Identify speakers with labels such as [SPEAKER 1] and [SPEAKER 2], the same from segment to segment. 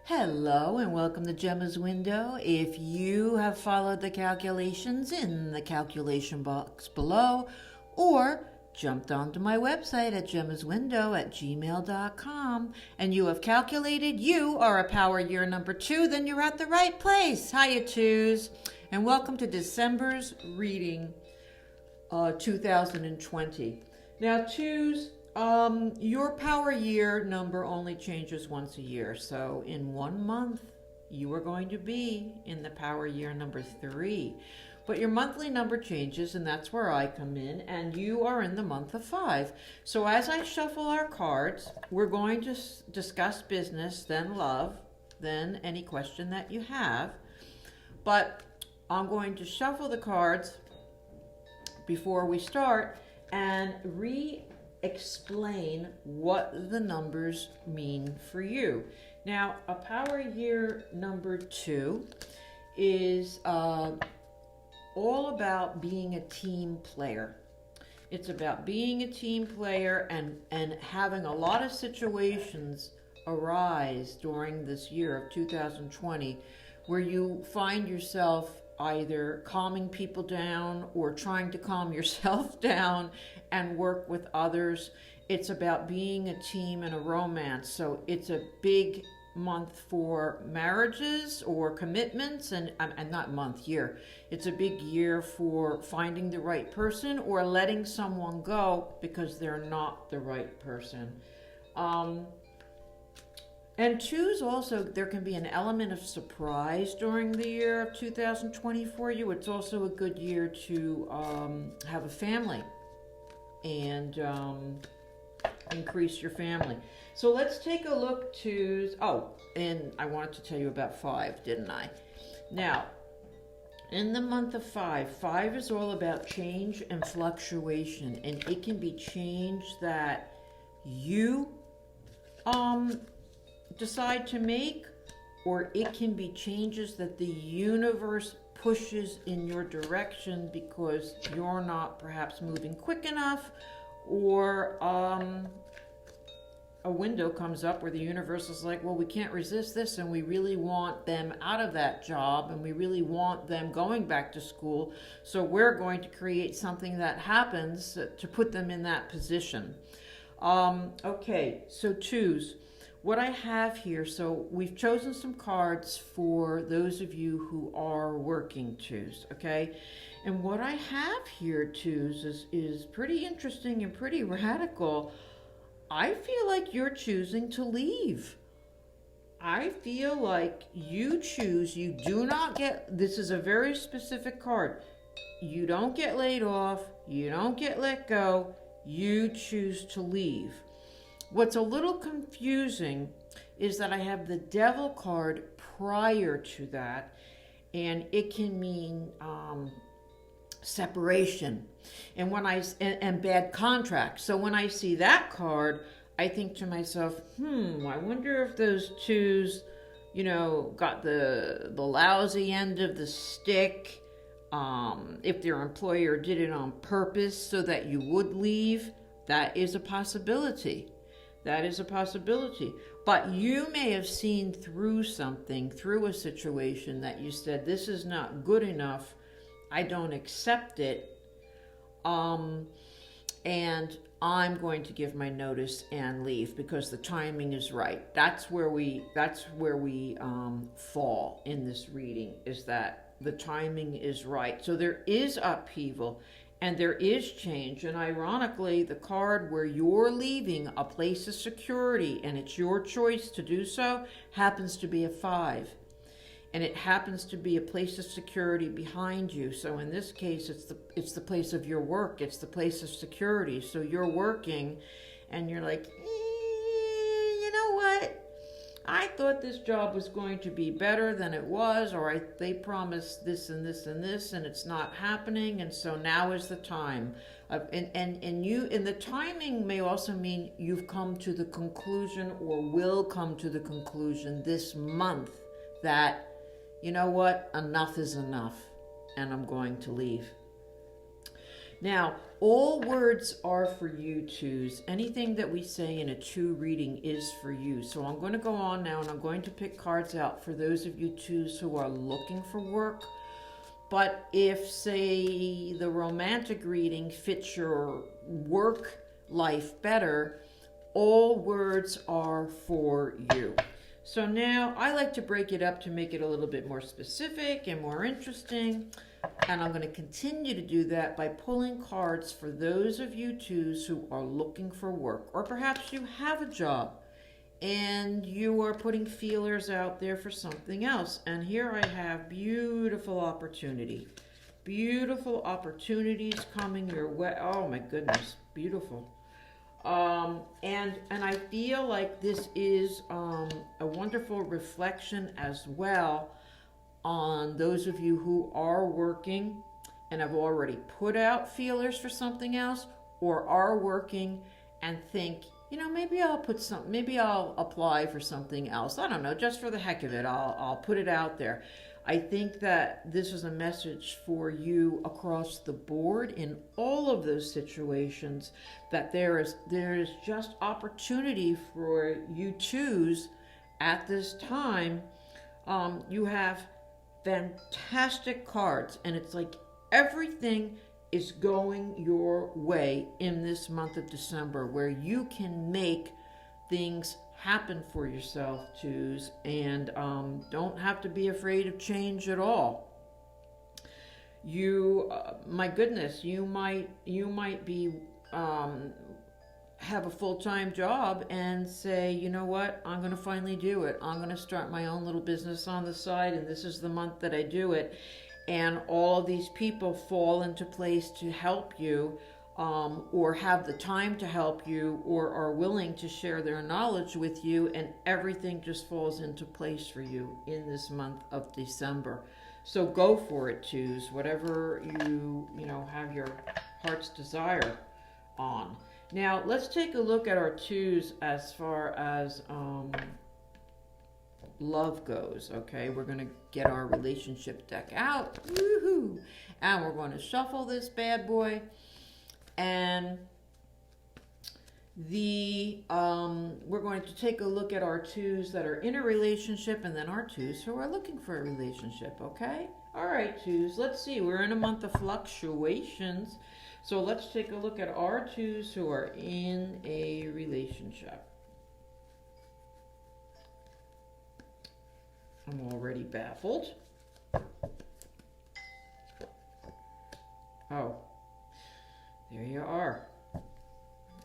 [SPEAKER 1] Hello and welcome to Gemma's Window. If you have followed the calculations in the calculation box below or jumped onto my website at gemmaswindow@gmail.com and you have calculated you are a power year number 2, then you're at the right place. Hiya, twos, and welcome to December's reading 2020. Now, twos, your power year number only changes once a year. So in 1 month, you are going to be in the power year number 3. But your monthly number changes, and that's where I come in, and you are in the month of 5. So as I shuffle our cards, we're going to discuss business, then love, then any question that you have. But I'm going to shuffle the cards before we start and explain what the numbers mean for you. Now, a power year number 2 is all about being a team player. It's about being a team player and having a lot of situations arise during this year of 2020 where you find yourself either calming people down or trying to calm yourself down and work with others. It's about being a team and a romance. So it's a big month for marriages or commitments, and not month, year. It's a big year for finding the right person or letting someone go because they're not the right person. And twos also, there can be an element of surprise during the year of 2020 for you. It's also a good year to have a family and increase your family. So let's take a look to, and I wanted to tell you about 5, didn't I? Now, in the month of 5 is all about change and fluctuation, and it can be change that you decide to make, or it can be changes that the universe pushes in your direction because you're not perhaps moving quick enough, or a window comes up where the universe is like, well, we can't resist this and we really want them out of that job and we really want them going back to school, so we're going to create something that happens to put them in that position. Okay, so twos. What I have here, so we've chosen some cards for those of you who are working twos, okay? And what I have here, twos, is pretty interesting and pretty radical. I feel like you're choosing to leave. I feel like you choose, you do not get, this is a very specific card. You don't get laid off, you don't get let go, you choose to leave. What's a little confusing is that I have the Devil card prior to that, and it can mean separation and bad contracts. So when I see that card, I think to myself, I wonder if those twos, got the lousy end of the stick, if their employer did it on purpose so that you would leave. That is a possibility. That is a possibility. But you may have seen through something, through a situation that you said, this is not good enough. I don't accept it. And I'm going to give my notice and leave because the timing is right. That's where we fall in this reading, is that the timing is right. So there is upheaval. And there is change, and ironically, the card where you're leaving a place of security, and it's your choice to do so, happens to be a 5. And it happens to be a place of security behind you. So in this case, it's the place of your work. It's the place of security. So you're working, and you're like, you know what? I thought this job was going to be better than it was, or they promised this and this and this, and it's not happening, and so now is the time. And the timing may also mean you've come to the conclusion or will come to the conclusion this month that, you know what, enough is enough, and I'm going to leave. Now, All words are for you, twos. Anything that we say in a two reading is for you. So I'm going to go on now and I'm going to pick cards out for those of you twos who are looking for work. But if, say, the romantic reading fits your work life better, all words are for you. So now I like to break it up to make it a little bit more specific and more interesting. And I'm going to continue to do that by pulling cards for those of you twos who are looking for work. Or perhaps you have a job and you are putting feelers out there for something else. And here I have beautiful opportunity. Beautiful opportunities coming your way. Oh my goodness, beautiful. And I feel like this is a wonderful reflection as well on those of you who are working and have already put out feelers for something else, or are working and think, you know, maybe I'll apply for something else. I don't know, just for the heck of it, I'll put it out there. I think that this is a message for you across the board in all of those situations, that there is just opportunity for you twos at this time. You have fantastic cards, and it's like everything is going your way in this month of December, where you can make things happen for yourself, twos, and don't have to be afraid of change at all. You, my goodness, you might be have a full-time job and say, you know what, I'm going to finally do it. I'm going to start my own little business on the side, and this is the month that I do it. And all of these people fall into place to help you, or have the time to help you, or are willing to share their knowledge with you, and everything just falls into place for you in this month of December. So go for it, twos, whatever you have your heart's desire on. Now let's take a look at our twos as far as love goes. Okay, we're going to get our relationship deck out. Woohoo! And we're going to shuffle this bad boy. And we're going to take a look at our twos that are in a relationship, and then our twos who are looking for a relationship. Okay? All right, twos. Let's see. We're in a month of fluctuations. So let's take a look at our twos who are in a relationship. I'm already baffled. Oh, there you are.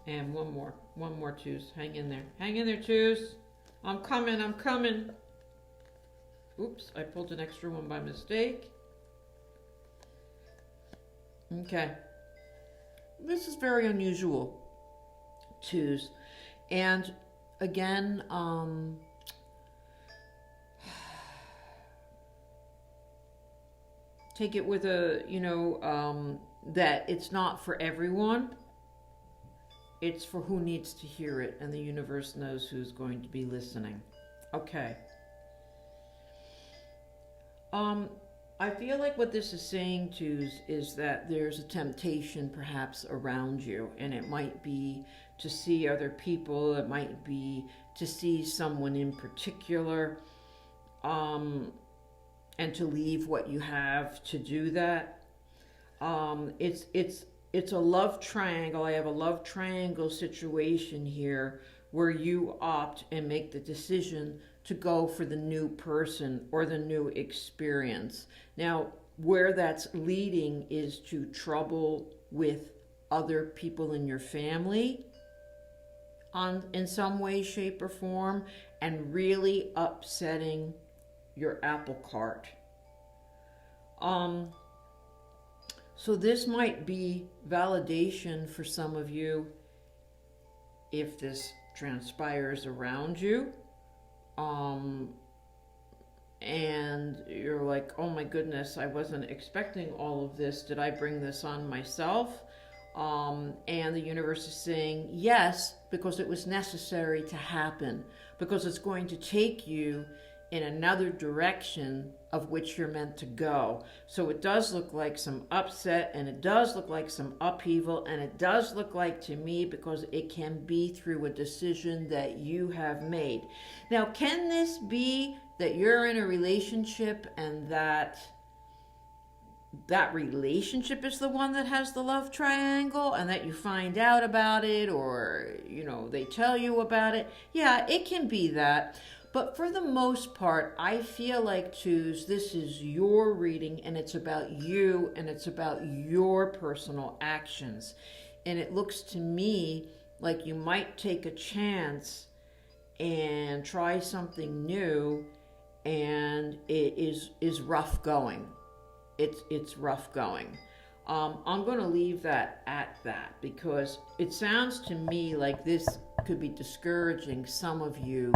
[SPEAKER 1] And one more, twos. Hang in there, twos. I'm coming. Oops, I pulled an extra one by mistake. Okay. This is very unusual, twos. And again, take it with a, that it's not for everyone. It's for who needs to hear it, and the universe knows who's going to be listening. Okay. I feel like what this is saying to is that there's a temptation perhaps around you, and it might be to see other people, it might be to see someone in particular, and to leave what you have to do that. It's a love triangle. I have a love triangle situation here where you opt and make the decision to go for the new person or the new experience. Now, where that's leading is to trouble with other people in your family in some way, shape, or form, and really upsetting your apple cart. So this might be validation for some of you if this transpires around you. And you're like, oh my goodness, I wasn't expecting all of this. Did I bring this on myself? And the universe is saying yes, because it was necessary to happen, because it's going to take you in another direction of which you're meant to go. So it does look like some upset, and it does look like some upheaval, and it does look like to me, because it can be through a decision that you have made. Now, can this be that you're in a relationship and that relationship is the one that has the love triangle, and that you find out about it, or they tell you about it? Yeah, it can be that. But for the most part, I feel like, twos, this is your reading, and it's about you, and it's about your personal actions. And it looks to me like you might take a chance and try something new, and it is rough going. It's rough going. I'm going to leave that at that, because it sounds to me like this could be discouraging some of you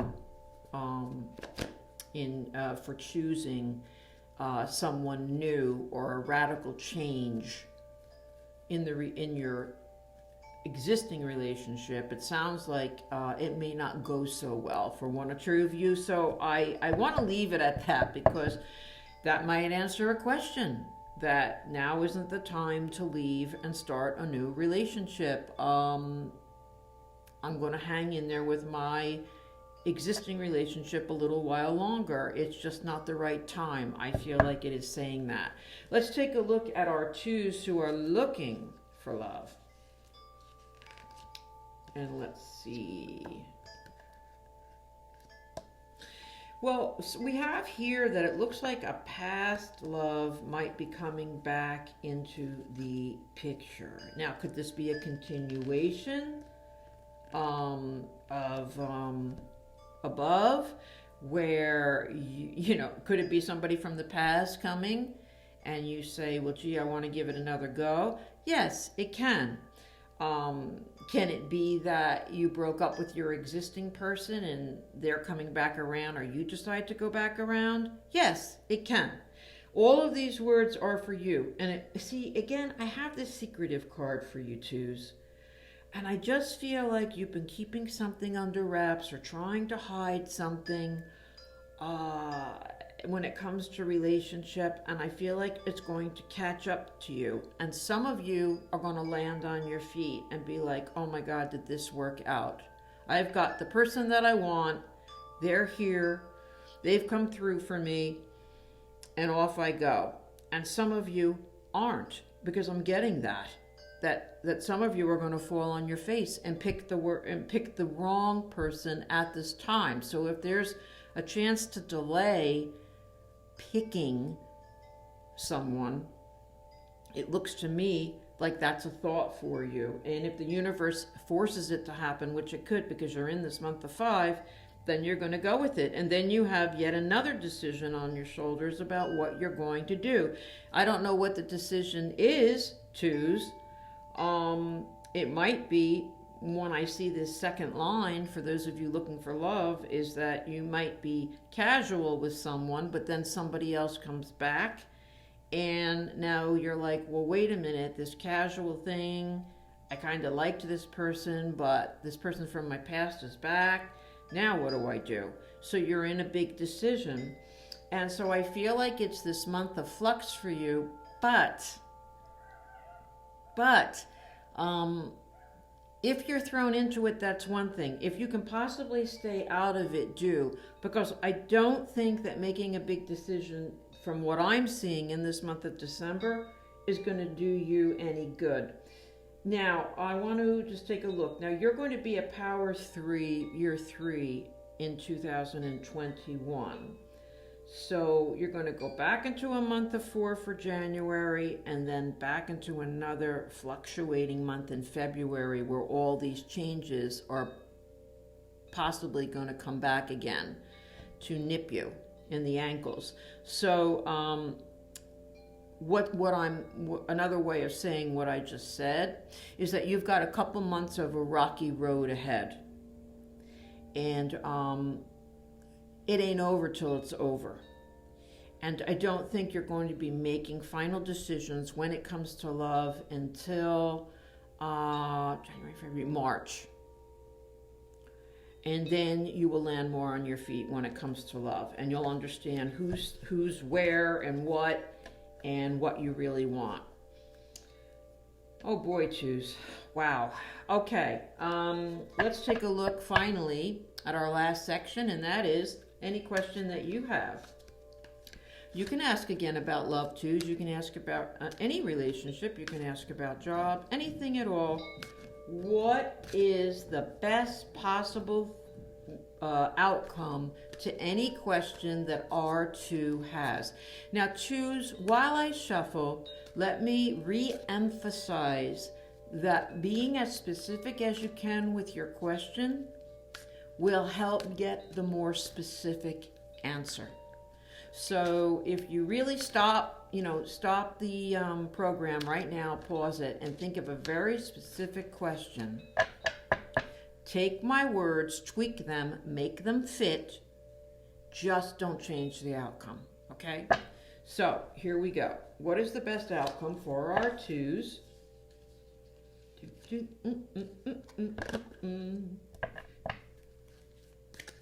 [SPEAKER 1] for choosing someone new, or a radical change in your existing relationship. It sounds like it may not go so well for one or two of you. So I want to leave it at that, because that might answer a question, that now isn't the time to leave and start a new relationship. I'm going to hang in there with my existing relationship a little while longer. It's just not the right time. I feel like it is saying that. Let's take a look at our twos who are looking for love. And let's see. Well, so we have here that it looks like a past love might be coming back into the picture. Now, could this be a continuation of above, where could it be somebody from the past coming and you say, well, gee, I want to give it another go? Yes, it can. Can it be that you broke up with your existing person and they're coming back around, or you decide to go back around? Yes, it can. All of these words are for you. And see, again, I have this secretive card for you twos. And I just feel like you've been keeping something under wraps, or trying to hide something when it comes to relationship. And I feel like it's going to catch up to you. And some of you are going to land on your feet and be like, oh my God, did this work out? I've got the person that I want. They're here. They've come through for me. And off I go. And some of you aren't, because I'm getting that some of you are going to fall on your face and pick the wrong person at this time. So if there's a chance to delay picking someone, it looks to me like that's a thought for you. And if the universe forces it to happen, which it could, because you're in this month of 5, then you're going to go with it. And then you have yet another decision on your shoulders about what you're going to do. I don't know what the decision is, twos. It might be, when I see this second line, for those of you looking for love, is that you might be casual with someone, but then somebody else comes back, and now you're like, well, wait a minute, this casual thing, I kind of liked this person, but this person from my past is back. Now what do I do? So you're in a big decision. And so I feel like it's this month of flux for you, but if you're thrown into it, that's one thing. If you can possibly stay out of it, do. Because I don't think that making a big decision, from what I'm seeing in this month of December, is going to do you any good. Now, I want to just take a look. Now, you're going to be a power 3, year 3 in 2021. So you're going to go back into a month of 4 for January, and then back into another fluctuating month in February, where all these changes are possibly going to come back again to nip you in the ankles. So another way of saying what I just said is that you've got a couple months of a rocky road ahead, and it ain't over till it's over. And I don't think you're going to be making final decisions when it comes to love until January, February, March. And then you will land more on your feet when it comes to love, and you'll understand who's where and what you really want. Oh boy, twos. Wow. Okay. Let's take a look finally at our last section, and that is any question that you have. You can ask again about love, twos. You can ask about any relationship. You can ask about job, anything at all. What is the best possible outcome to any question that R2 has? Now, twos, while I shuffle, let me re-emphasize that being as specific as you can with your question will help get the more specific answer. So if you really stop the program right now, pause it, and think of a very specific question. Take my words, tweak them, make them fit, just don't change the outcome, okay? So here we go. What is the best outcome for our twos?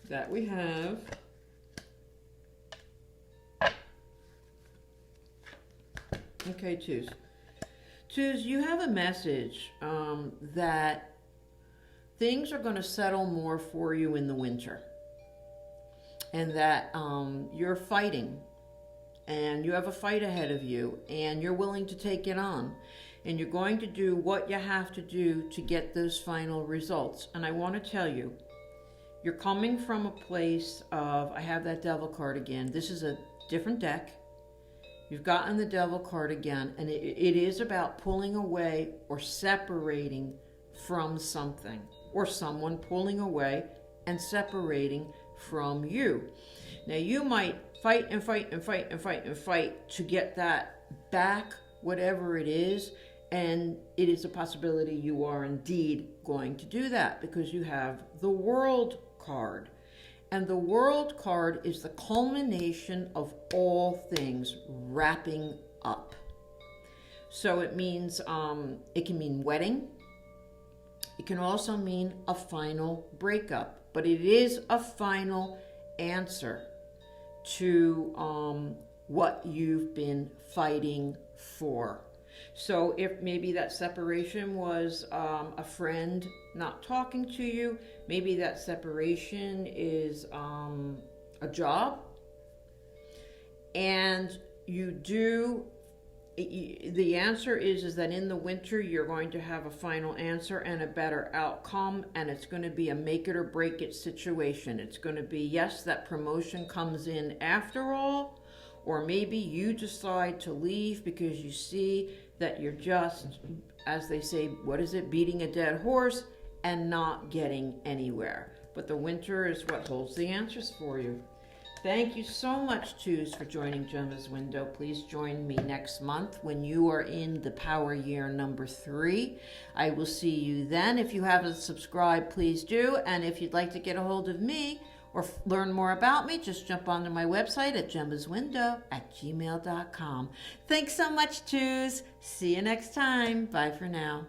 [SPEAKER 1] That we have. Okay, twos. Twos, you have a message that things are going to settle more for you in the winter. And that you're fighting. And you have a fight ahead of you. And you're willing to take it on. And you're going to do what you have to do to get those final results. And I want to tell you, you're coming from a place of, I have that devil card again. This is a different deck. You've gotten the devil card again, and it is about pulling away or separating from something, or someone pulling away and separating from you. Now, you might fight and fight and fight and fight and fight to get that back, whatever it is, and it is a possibility you are indeed going to do that because you have the World card. And the World card is the culmination of all things wrapping up. So it means, it can mean wedding. It can also mean a final breakup. But it is a final answer to what you've been fighting for. So if maybe that separation was a friend not talking to you, maybe that separation is a job, and the answer is that in the winter you're going to have a final answer and a better outcome, and it's going to be a make it or break it situation. It's going to be, yes, that promotion comes in after all, or maybe you decide to leave because you see that you're just, as they say, what is it, beating a dead horse and not getting anywhere. But the winter is what holds the answers for you. Thank you so much, twos, for joining Jemma's Window. Please join me next month when you are in the power year number 3. I will see you then. If you haven't subscribed, please do. And if you'd like to get a hold of me or learn more about me, just jump onto my website at gemmaswindow@gmail.com. Thanks so much, twos. See you next time. Bye for now.